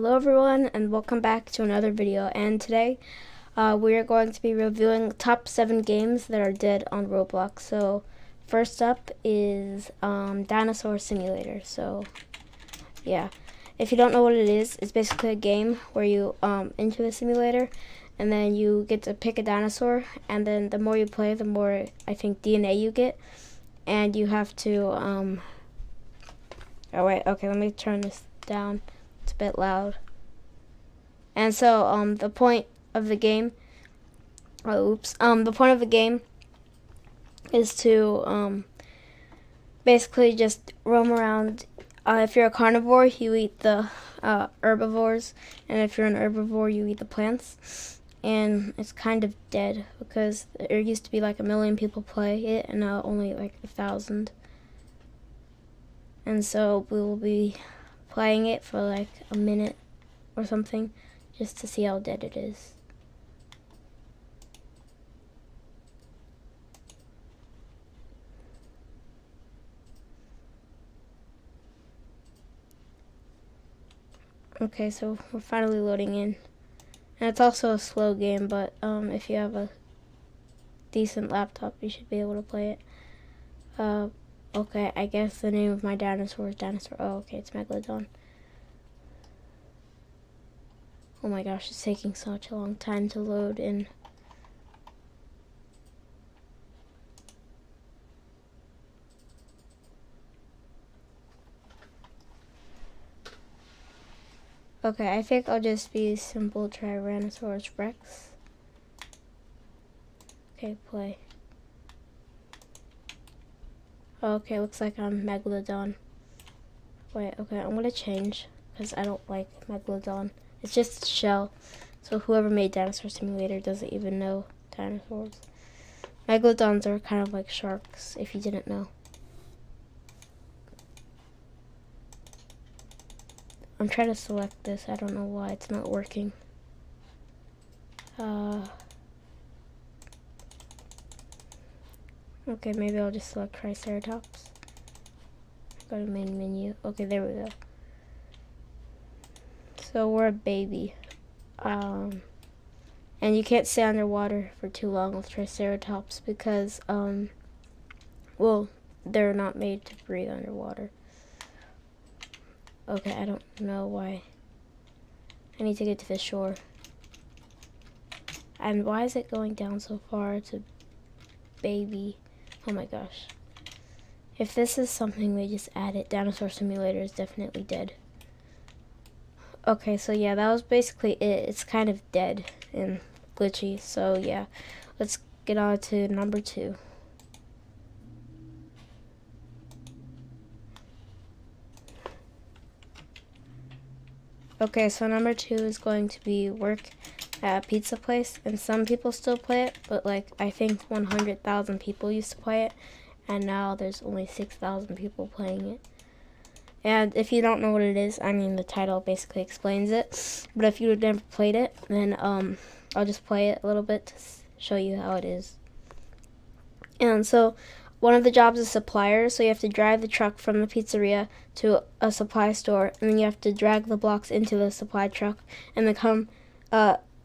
Hello everyone and welcome back to another video, and today we are going to be reviewing top 7 games that are dead on Roblox. So first up is Dinosaur Simulator. So yeah, if you don't know what it is, it's basically a game where you into a simulator and then you get to pick a dinosaur, and then the more you play, the more I think DNA you get, and you have to oh wait, okay, let me turn this down. It's a bit loud. And so the point of the game the point of the game is to basically just roam around. If you're a carnivore, you eat the herbivores, and if you're an herbivore, you eat the plants. And it's kind of dead because there used to be like 1 million people play it, and now only like 1,000. And so we will be playing it for like a minute or something just to see how dead it is. Okay, so we're finally loading in. And it's also a slow game, but if you have a decent laptop, you should be able to play it. Okay, I guess the name of my dinosaur is Dinosaur. Oh, okay, it's Megalodon. Oh my gosh, it's taking such a long time to load in. Okay, I think I'll just be simple Tyrannosaurus Rex. Okay, play. Okay, looks like I'm Megalodon. Wait, okay, I'm gonna change because I don't like Megalodon. It's just a shell, so whoever made Dinosaur Simulator doesn't even know dinosaurs. Megalodons are kind of like sharks, if you didn't know. I'm trying to select this. I don't know why it's not working. Okay, maybe I'll just select Triceratops. Go to main menu. Okay, there we go. So we're a baby. And you can't stay underwater for too long with Triceratops because, well, they're not made to breathe underwater. Okay, I don't know why. I need to get to the shore. And why is it going down so far to baby? Oh my gosh. If this is something they just added, Dinosaur Simulator is definitely dead. Okay, so yeah, that was basically it. It's kind of dead and glitchy. So yeah, let's get on to number 2. Okay, so number 2 is going to be work at a pizza place, and some people still play it, but like I think 100,000 people used to play it, and now there's only 6,000 people playing it. And if you don't know what it is, I mean, the title basically explains it, but if you've never played it, then I'll just play it a little bit to show you how it is. And so one of the jobs is supplier, so you have to drive the truck from the pizzeria to a supply store, and then you have to drag the blocks into the supply truck and then come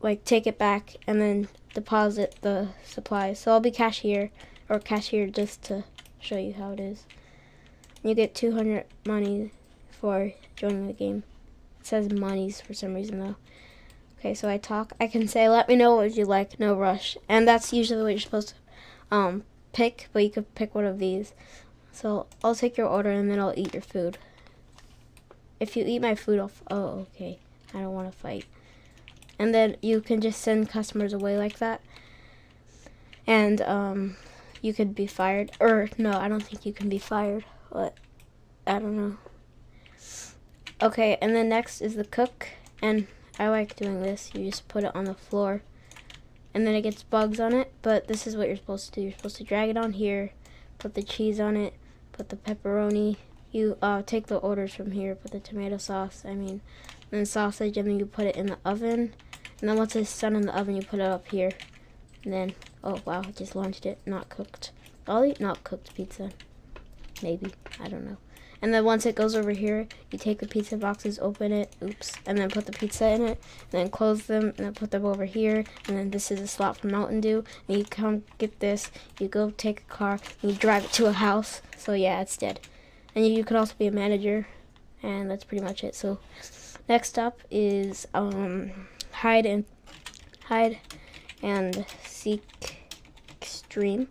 like take it back and then deposit the supplies. So I'll be cashier just to show you how it is. You get 200 money for joining the game. It says monies for some reason though. Okay, so I can say, let me know what you like, no rush. And that's usually what you're supposed to pick, but you could pick one of these. So I'll take your order and then I'll eat your food. If you eat my food, oh, okay. I don't want to fight. And then you can just send customers away like that. And you could be fired. Or no, I don't think you can be fired. But I don't know. Okay, and then next is the cook. And I like doing this. You just put it on the floor, and then it gets bugs on it, but this is what you're supposed to do. You're supposed to drag it on here, put the cheese on it, put the pepperoni. You take the orders from here, put the tomato sauce, and sausage, and then you put it in the oven. And then once it's done in the oven, you put it up here. And then, oh wow, I just launched it, not cooked. I'll eat not cooked pizza. Maybe, I don't know. And then once it goes over here, you take the pizza boxes, open it, and then put the pizza in it, and then close them, and then put them over here, and then this is a slot for Mountain Dew, and you come get this, you go take a car, and you drive it to a house. So yeah, it's dead. And you could also be a manager, and that's pretty much it. So next up is hide and seek extreme.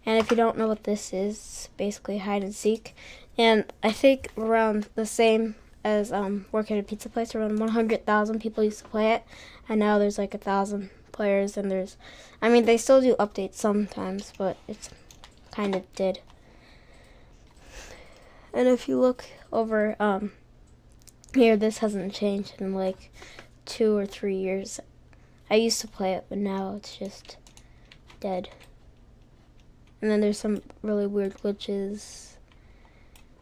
And if you don't know what this is, basically hide and seek. And I think around the same as working at a pizza place, around 100,000 people used to play it, and now there's like 1,000 players. And they still do updates sometimes, but it's kind of dead. And if you look over here, this hasn't changed in like 2 or 3 years. I used to play it, but now it's just dead. And then there's some really weird glitches.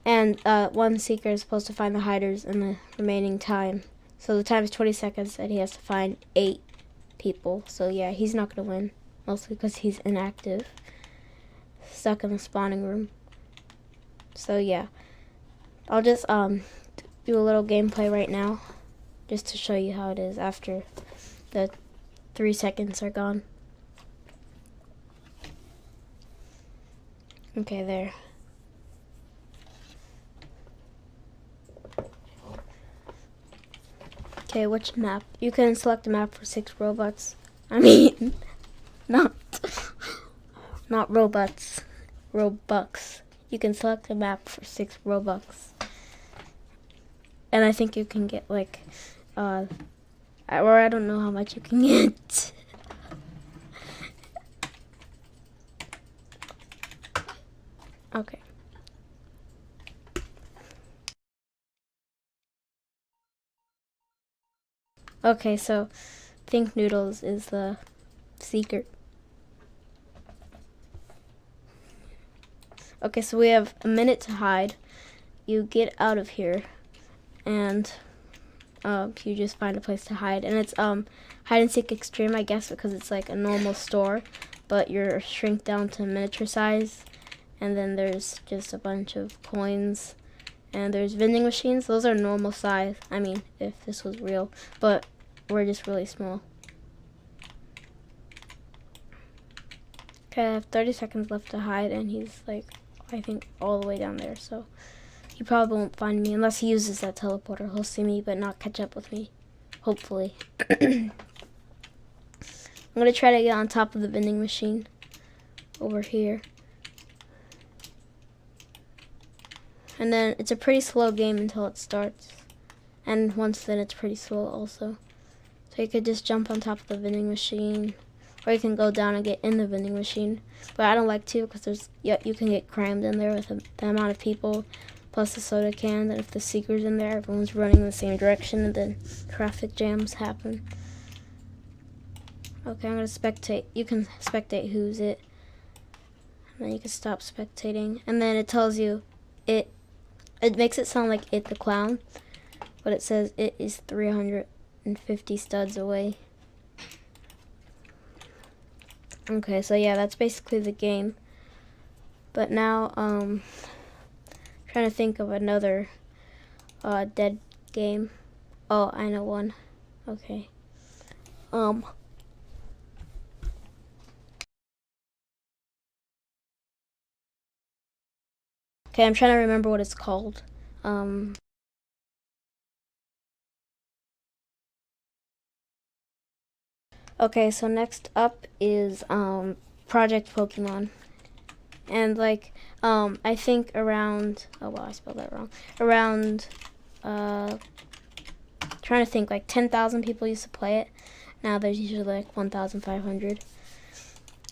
And one seeker is supposed to find the hiders in the remaining time. So the time is 20 seconds, and he has to find 8 people. So yeah, he's not going to win, mostly because he's inactive, stuck in the spawning room. So yeah, I'll just do a little gameplay right now, just to show you how it is after the 3 seconds are gone. Okay, there. Okay, which map? You can select a map for 6 Robux. I mean, not Robux. Robux. You can select a map for 6 Robux. And I think you can get like, or I don't know how much you can get. Okay. Okay, so Think Noodles is the seeker. Okay, so we have a minute to hide. You get out of here, and you just find a place to hide. And it's hide and seek extreme, I guess, because it's like a normal store, but you're shrink down to miniature size. And then there's just a bunch of coins, and there's vending machines. Those are normal size. I mean, if this was real, but we're just really small. Okay, I have 30 seconds left to hide, and he's like, I think, all the way down there. So he probably won't find me unless he uses that teleporter. He'll see me, but not catch up with me. Hopefully. I'm gonna try to get on top of the vending machine over here. And then it's a pretty slow game until it starts. And once then it's pretty slow also. So you could just jump on top of the vending machine, or you can go down and get in the vending machine. But I don't like to, because you can get crammed in there with the amount of people, plus the soda can. That if the seeker's in there, everyone's running in the same direction, and then traffic jams happen. Okay, I'm gonna spectate. You can spectate who's it. And then you can stop spectating. And then it tells you it makes it sound like it the clown, but it says it is 350 studs away. Okay, so yeah, that's basically the game. But now, trying to think of another dead game. Oh, I know one. Okay. Okay, I'm trying to remember what it's called. Okay, so next up is Project Pokemon. And like, I think around, oh well, I spelled that wrong. Around, trying to think, like 10,000 people used to play it. Now there's usually like 1,500.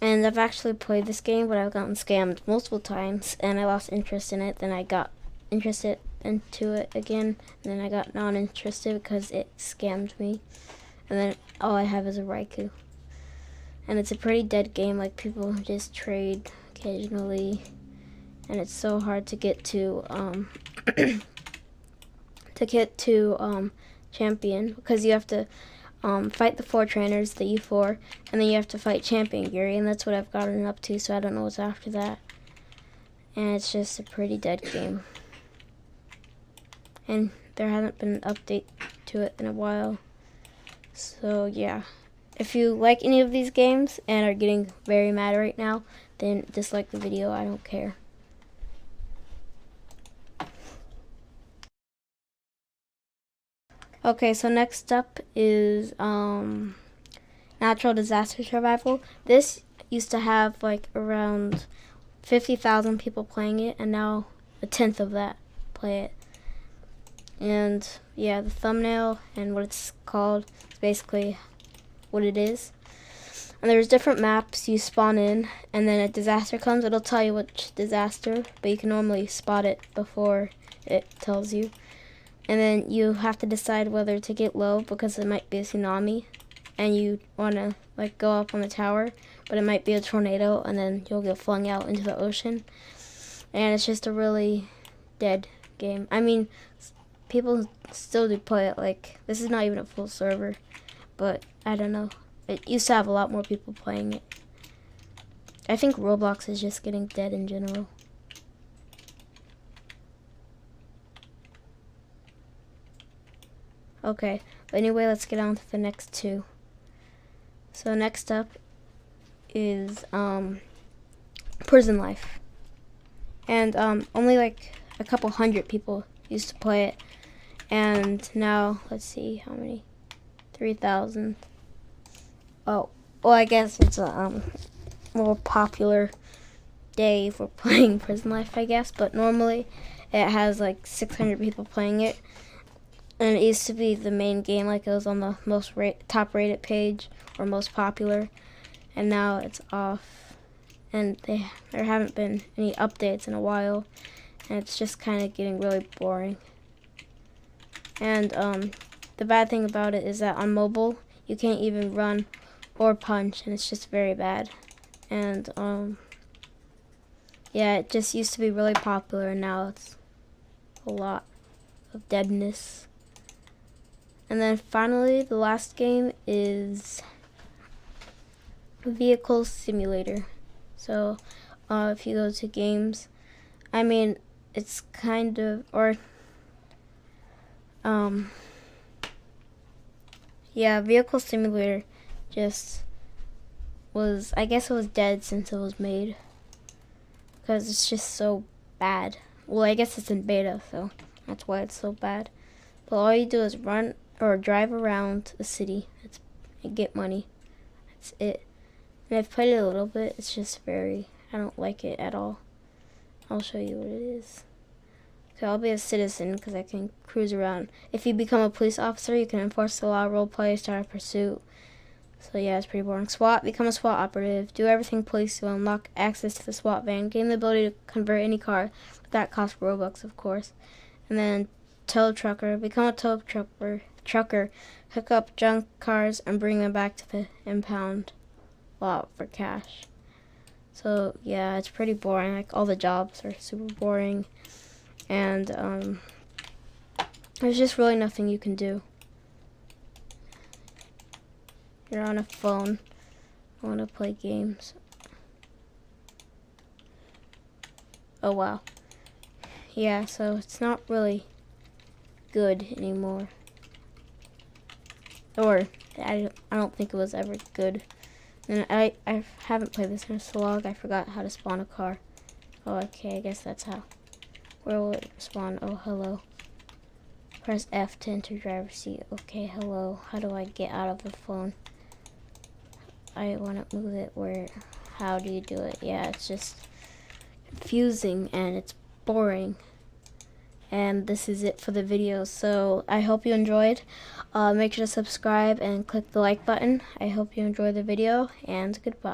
And I've actually played this game, but I've gotten scammed multiple times, and I lost interest in it. Then I got interested into it again, and then I got non-interested because it scammed me. And then all I have is a Raikou. And it's a pretty dead game, like people just trade occasionally. And it's so hard to get to champion, because you have to fight the 4 trainers, the E4, and then you have to fight Champion Gary, and that's what I've gotten up to, so I don't know what's after that. And it's just a pretty dead game. and there hasn't been an update to it in a while. So yeah, if you like any of these games and are getting very mad right now, then dislike the video. I don't care. Okay, so next up is natural disaster survival. This used to have like around 50,000 people playing it, and now a tenth of that play it. And yeah, the thumbnail and what it's called is basically what it is. And there's different maps you spawn in, and then a disaster comes, it'll tell you which disaster, but you can normally spot it before it tells you. And then you have to decide whether to get low because it might be a tsunami, and you want to like go up on the tower, but it might be a tornado, and then you'll get flung out into the ocean. And it's just a really dead game. I mean, people still do play it. Like, this is not even a full server, but I don't know. It used to have a lot more people playing it. I think Roblox is just getting dead in general. Okay, but anyway, let's get on to the next two. So next up is prison life. And only like a couple hundred people used to play it. And now, let's see how many. 3,000. Oh, well, I guess it's a more popular day for playing prison life, I guess. But normally it has like 600 people playing it. And it used to be the main game, like it was on the most top rated page or most popular, and now it's off. And there haven't been any updates in a while, and it's just kind of getting really boring. And the bad thing about it is that on mobile you can't even run or punch, and it's just very bad. And yeah, it just used to be really popular, and now it's a lot of deadness. And then finally, the last game is Vehicle Simulator. So if you go to games, I mean, it's kind of, or yeah, Vehicle Simulator just was, I guess it was dead since it was made, because it's just so bad. Well, I guess it's in beta, so that's why it's so bad. But all you do is run or drive around the city and get money. That's it. And I've played it a little bit. It's just I don't like it at all. I'll show you what it is. So I'll be a citizen because I can cruise around. If you become a police officer, you can enforce the law, roleplay, start a pursuit. So yeah, it's pretty boring. SWAT, become a SWAT operative. Do everything police do. Unlock access to the SWAT van. Gain the ability to convert any car. But that costs Robux, of course. And then tow trucker, become a tow trucker, hook up junk cars and bring them back to the impound lot for cash. So yeah, it's pretty boring. Like, all the jobs are super boring, and there's just really nothing you can do. You're on a phone. I want to play games. Oh wow. Yeah, so it's not really good anymore. Or I don't think it was ever good. And I haven't played this in so long, I forgot how to spawn a car. Oh, okay, I guess that's how. Where will it spawn? Oh, hello. Press F to enter driver's seat. Okay, hello. How do I get out of the phone? I want to move it where, how do you do it? Yeah, it's just confusing and it's boring. And this is it for the video. So I hope you enjoyed. Make sure to subscribe and click the like button. I hope you enjoyed the video, and goodbye.